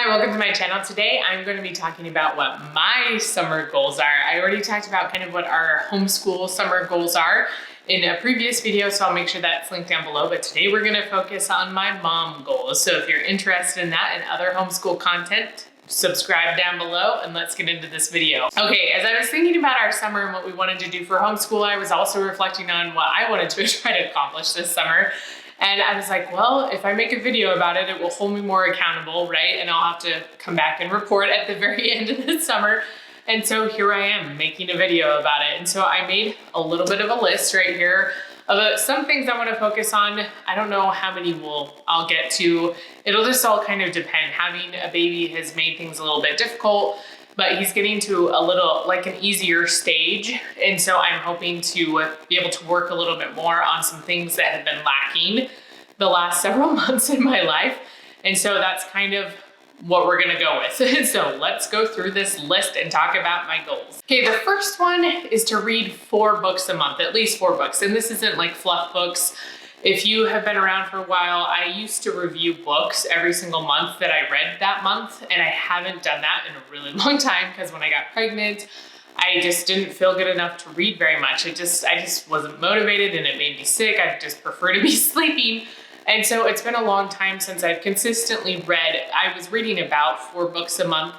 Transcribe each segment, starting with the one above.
Hi, welcome to my channel. Today I'm going to be talking about what my summer goals are. I already talked about kind of what our homeschool summer goals are in a previous video, so I'll make sure that's linked down below. But today we're going to focus on my mom goals. So if you're interested in that and other homeschool content, subscribe down below and let's get into this video. Okay, as I was thinking about our summer and what we wanted to do for homeschool, I was also reflecting on what I wanted to try to accomplish this summer. And I was like, well, if I make a video about it, it will hold me more accountable, right? And I'll have to come back and report at the very end of the summer. And so here I am making a video about it. And so I made a little bit of a list right here of some things I want to focus on. I don't know how many I'll get to. It'll just all kind of depend. Having a baby has made things a little bit difficult, but he's getting to a little, like an easier stage. And so I'm hoping to be able to work a little bit more on some things that have been lacking the last several months in my life. And so that's kind of what we're gonna go with. So let's go through this list and talk about my goals. Okay, the first one is to read 4 books a month, at least 4 books. And this isn't like fluff books. If you have been around for a while, I used to review books every single month that I read that month, and I haven't done that in a really long time because when I got pregnant, I just didn't feel good enough to read very much. I just wasn't motivated and it made me sick. I just prefer to be sleeping. And so it's been a long time since I've consistently read. I was reading about 4 books a month,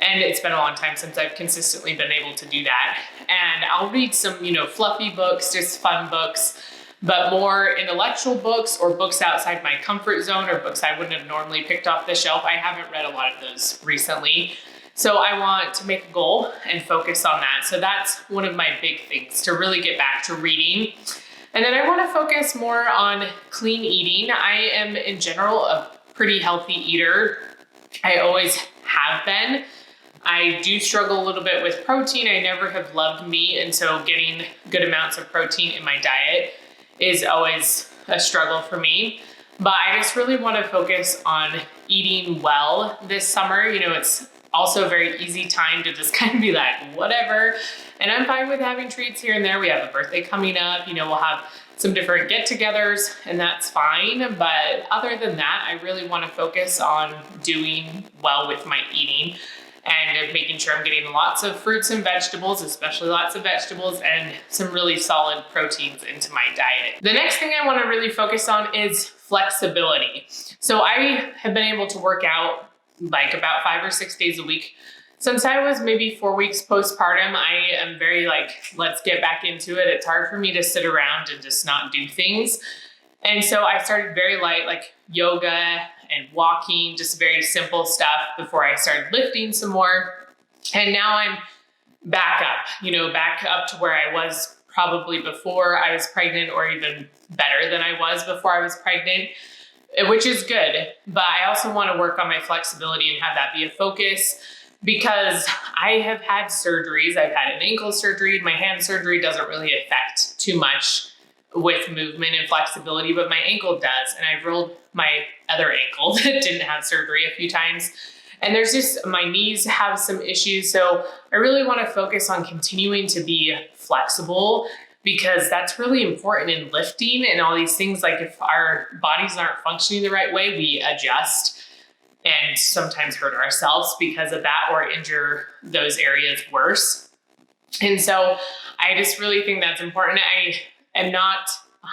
and it's been a long time since I've consistently been able to do that. And I'll read some, fluffy books, just fun books, but more intellectual books or books outside my comfort zone or books I wouldn't have normally picked off the shelf. I haven't read a lot of those recently. So I want to make a goal and focus on that. So that's one of my big things, to really get back to reading. And then I want to focus more on clean eating. I am in general a pretty healthy eater. I always have been. I do struggle a little bit with protein. I never have loved meat, and so getting good amounts of protein in my diet is always a struggle for me. But I just really want to focus on eating well this summer. It's also a very easy time to just kind of be like, whatever. And I'm fine with having treats here and there. We have a birthday coming up, we'll have some different get-togethers, and that's fine. But other than that, I really want to focus on doing well with my eating and making sure I'm getting lots of fruits and vegetables, especially lots of vegetables, and some really solid proteins into my diet. The next thing I want to really focus on is flexibility. So I have been able to work out like about 5 or 6 days a week. Since I was maybe 4 weeks postpartum, I am very let's get back into it. It's hard for me to sit around and just not do things. And so I started very light, like yoga and walking, just very simple stuff before I started lifting some more. And now I'm back up to where I was probably before I was pregnant, or even better than I was before I was pregnant, which is good. But I also want to work on my flexibility and have that be a focus, because I have had surgeries. I've had an ankle surgery. My hand surgery doesn't really affect too much with movement and flexibility, but my ankle does. And I've rolled my other ankle that didn't have surgery a few times. And my knees have some issues. So I really want to focus on continuing to be flexible, because that's really important in lifting and all these things. Like if our bodies aren't functioning the right way, we adjust and sometimes hurt ourselves because of that, or injure those areas worse. And so I just really think that's important. I am not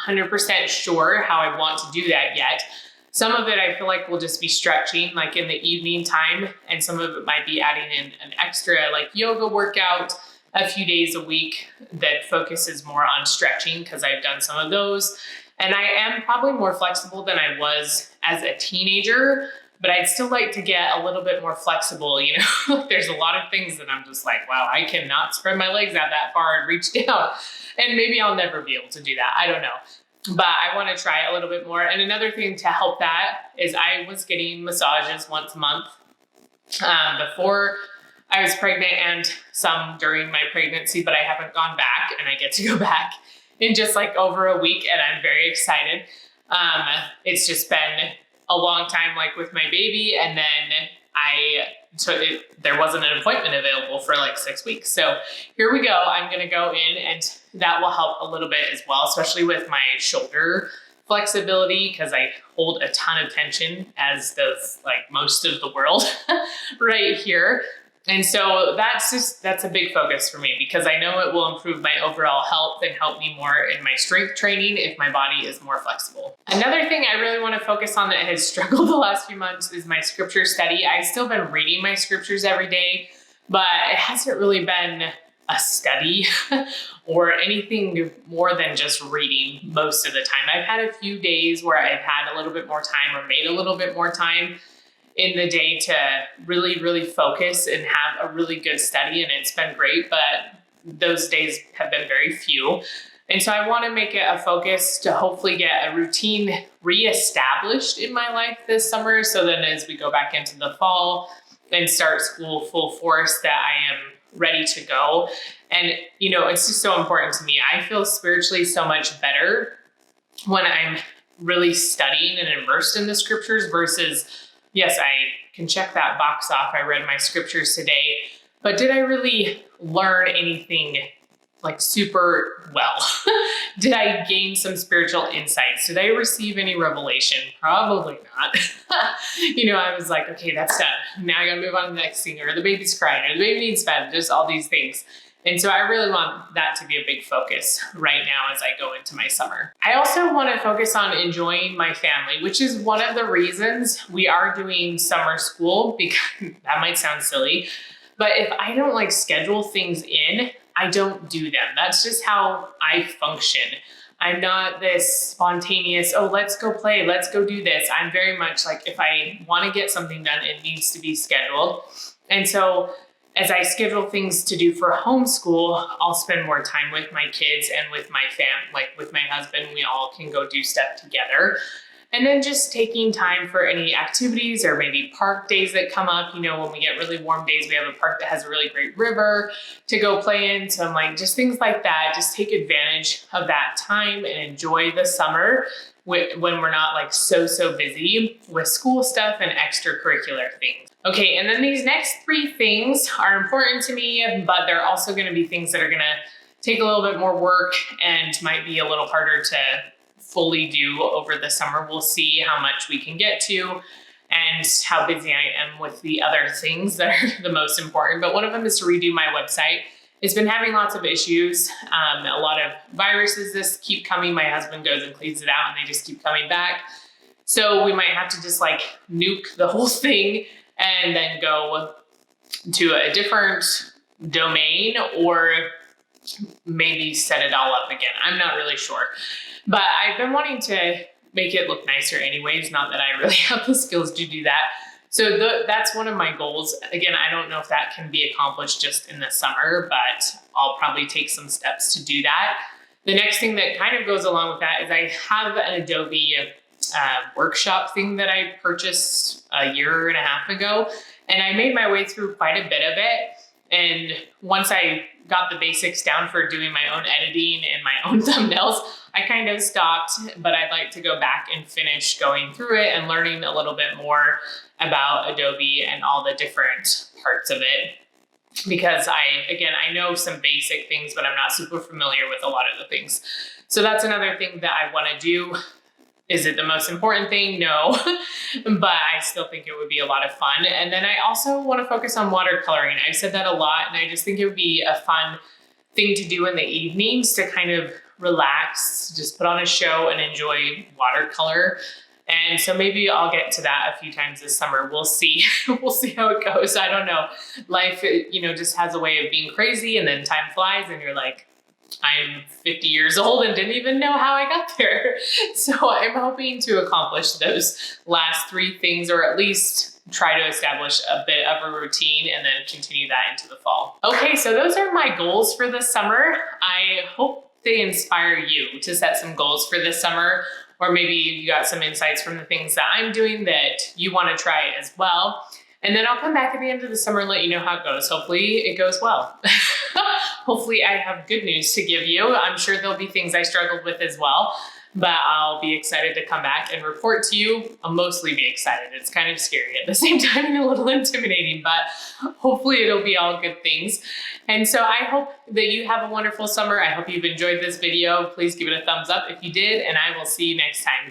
100% sure how I want to do that yet. Some of it I feel like will just be stretching, like in the evening time, and some of it might be adding in an extra yoga workout a few days a week that focuses more on stretching, because I've done some of those. And I am probably more flexible than I was as a teenager, but I'd still like to get a little bit more flexible. There's a lot of things that I'm just like, wow, I cannot spread my legs out that far and reach down. And maybe I'll never be able to do that. I don't know. But I want to try a little bit more. And another thing to help that is I was getting massages once a month before I was pregnant, and some during my pregnancy, but I haven't gone back, and I get to go back in just over a week, and I'm very excited. It's just been a long time with my baby, and then there wasn't an appointment available for 6 weeks. So here we go. I'm going to go in, and that will help a little bit as well, especially with my shoulder flexibility because I hold a ton of tension, as does like most of the world right here. And so that's a big focus for me because I know it will improve my overall health and help me more in my strength training if my body is more flexible. Another thing I really want to focus on that has struggled the last few months is my scripture study. I've still been reading my scriptures every day, but it hasn't really been a study or anything more than just reading most of the time. I've had a few days where I've had a little bit more time or made a little bit more time in the day to really focus and have a really good study, and it's been great, but those days have been very few. And so I want to make it a focus to hopefully get a routine reestablished in my life this summer, so then as we go back into the fall and start school full force, that I am ready to go. And it's just so important to me. I feel spiritually so much better when I'm really studying and immersed in the scriptures versus, yes, I can check that box off. I read my scriptures today, but did I really learn anything like super well? Did I gain some spiritual insights? Did I receive any revelation? Probably not. I was like, okay, that's done. Now I gotta move on to the next thing, or the baby's crying, or the baby needs fed, just all these things. And so I really want that to be a big focus right now as I go into my summer. I also want to focus on enjoying my family, which is one of the reasons we are doing summer school, because that might sound silly, but if I don't like schedule things in, I don't do them. That's just how I function. I'm not this spontaneous, oh, let's go play, let's go do this. I'm very much like, if I want to get something done, it needs to be scheduled. And so as I schedule things to do for homeschool, I'll spend more time with my kids and with my with my husband. We all can go do stuff together. And then just taking time for any activities or maybe park days that come up. When we get really warm days, we have a park that has a really great river to go play in. So I'm like, just things like that, just take advantage of that time and enjoy the summer when we're not like so busy with school stuff and extracurricular things. Okay, and then these next 3 things are important to me, but they're also gonna be things that are gonna take a little bit more work and might be a little harder to fully do over the summer. We'll see how much we can get to and how busy I am with the other things that are the most important. But one of them is to redo my website. It's been having lots of issues. A lot of viruses just keep coming. My husband goes and cleans it out and they just keep coming back. So we might have to just like nuke the whole thing and then go to a different domain, or maybe set it all up again. I'm not really sure. But I've been wanting to make it look nicer anyways, not that I really have the skills to do that. So that's one of my goals. Again, I don't know if that can be accomplished just in the summer, but I'll probably take some steps to do that. The next thing that kind of goes along with that is I have an Adobe workshop thing that I purchased a year and a half ago, and I made my way through quite a bit of it. And once I got the basics down for doing my own editing and my own thumbnails, I kind of stopped, but I'd like to go back and finish going through it and learning a little bit more about Adobe and all the different parts of it. Because I know some basic things, but I'm not super familiar with a lot of the things. So that's another thing that I want to do. Is it the most important thing? No, but I still think it would be a lot of fun. And then I also want to focus on watercoloring. I've said that a lot, and I just think it would be a fun thing to do in the evenings to kind of relax, just put on a show and enjoy watercolor. And so maybe I'll get to that a few times this summer. We'll see. We'll see how it goes. I don't know. Life, just has a way of being crazy, and then time flies and you're like, I'm 50 years old and didn't even know how I got there. So I'm hoping to accomplish those last 3 things, or at least try to establish a bit of a routine and then continue that into the fall. Okay, so those are my goals for this summer. I hope they inspire you to set some goals for this summer, or maybe you got some insights from the things that I'm doing that you want to try as well. And then I'll come back at the end of the summer and let you know how it goes. Hopefully it goes well. Hopefully I have good news to give you. I'm sure there'll be things I struggled with as well. but I'll be excited to come back and report to you. I'll mostly be excited. It's kind of scary at the same time and a little intimidating, but hopefully it'll be all good things. And so I hope that you have a wonderful summer. I hope you've enjoyed this video. Please give it a thumbs up if you did, and I will see you next time.